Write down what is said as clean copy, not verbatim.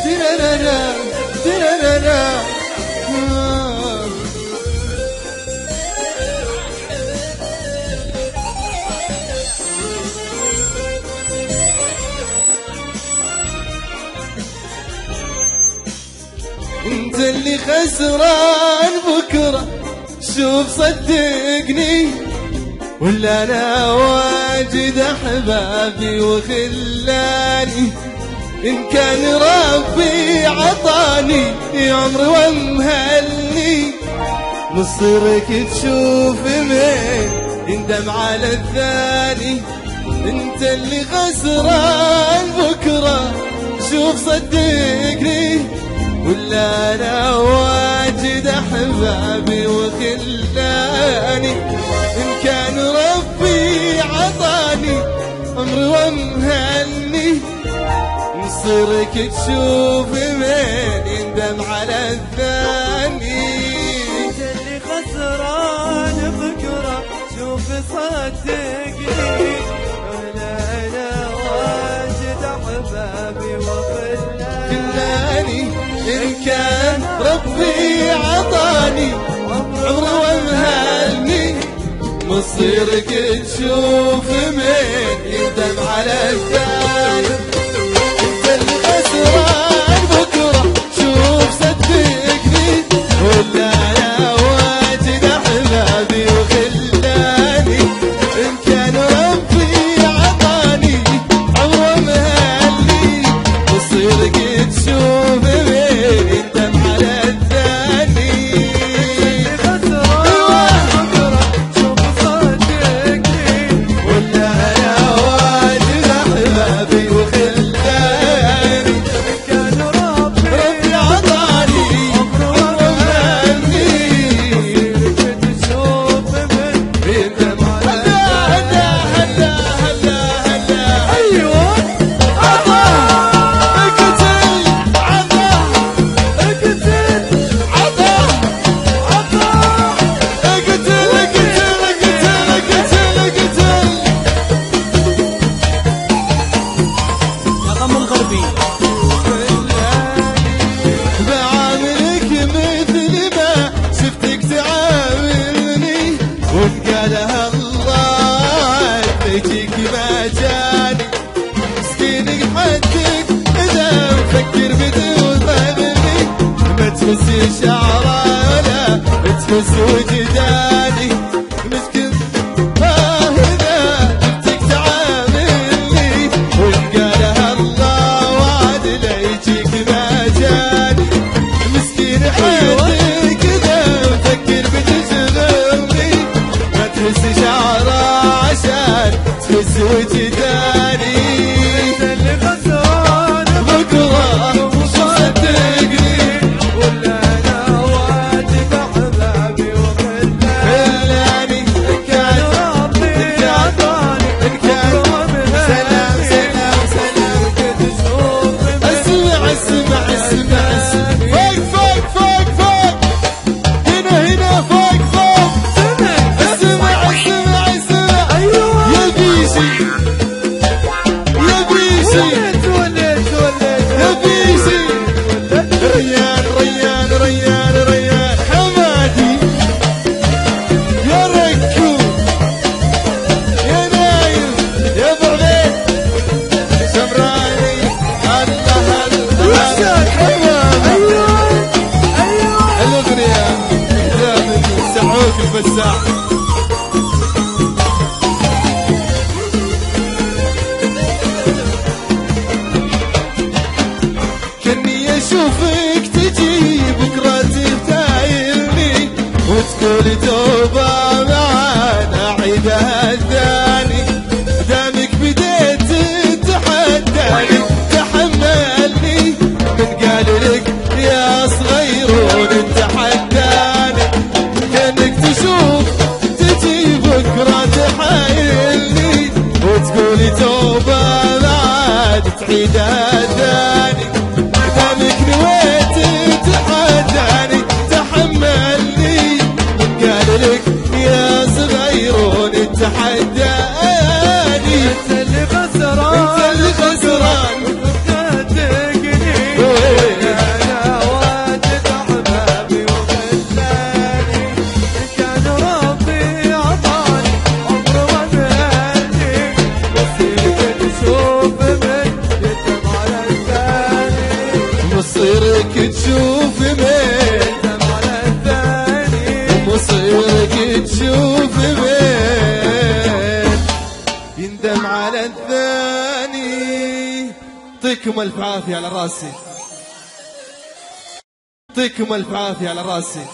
ترارارا ترارارا. انت اللي خسران بكره شوف صدقني، ولا انا واجد احبابي وخلاني. ان كان ربي عطاني عمري ومهلني، مصيرك تشوف مين يندم على الثاني. انت اللي خسران بكره شوف صدقني، ولا انا واجد احبابي وخلاني. ان كان ربي عطاني عمري ومهني، مصيرك تشوف مين يندم على الثاني. انت اللي خسران بكره شوف صدقني، ولا انا واجد احبابي وخلاني. إن كان ربي عطاني عمري ومهلني، مصيرك تشوف مين يندم على الثاني. انت اللي خسران بكره شوف صدقني، ولا انا واجد احبابي وخلاني. ان كان ربي عطاني عمري ومهلني، مصيرك تشوف مين يندم على الثاني. ولا انا واجد احبابي وخلاني. كان ربي عطاني عمري ومهلني، تشوف من يندم على هلا هلا هلا هلا. ايوه اقتل عطا اقتل عطا عطا اقتل اقتل اقتل اقتل اقتل. رقم الغربي بعاملك مثل ما شفتك تعاملني، وبقالها الله يجيك ما جاني. مسكينك حدك اذا مفكر بتوظفني، ما تمس شعره ولا تمس وجداني. مسكين اذا شفتك تعاملني، وبقالها الله وعد لا يجيك ما جاني. مسكين حياتك اذا مفكر بتشغلني، ما تهز شعره عشان تهز وجداني. انت اللي خسران بكره صدقني، ولا انا واجد احبابي وخلاني. خلاني إن كان ربي عطاني إن كان سلام سلام سلام. تشوف من اسمع اسمع اسمع اسمع، فوق فوق فوق فوق، هنا هنا فوق فوق. اسمع اسمع اسمع، ايوه يا بيشي يا بيشي وليت يا بيشي. ريان ريان ريان ريان حمادي، يا ركو يا نايم يا بعيد شمراني. الله الله حمامة. ايوه ايوه الأغنية من سعود الفزاع. كني اشوفك تجي بكره تفتايلني، وتقول توبه معانا عيدها الثاني. دامك بديت تتحداني تحملني، من قال لك يا صغيرون انت حداني. كانك تشوف تجي بكره تحايلني، وتقولي توبه ما عاد تعيدها ثاني. دامك نويت تحايلني ومصيرك تشوف مين يندم على الثاني ومصيرك تشوف مين يندم على الثاني. يعطيكم الف عافية على راسي، يعطيكم الف عافية على راسي.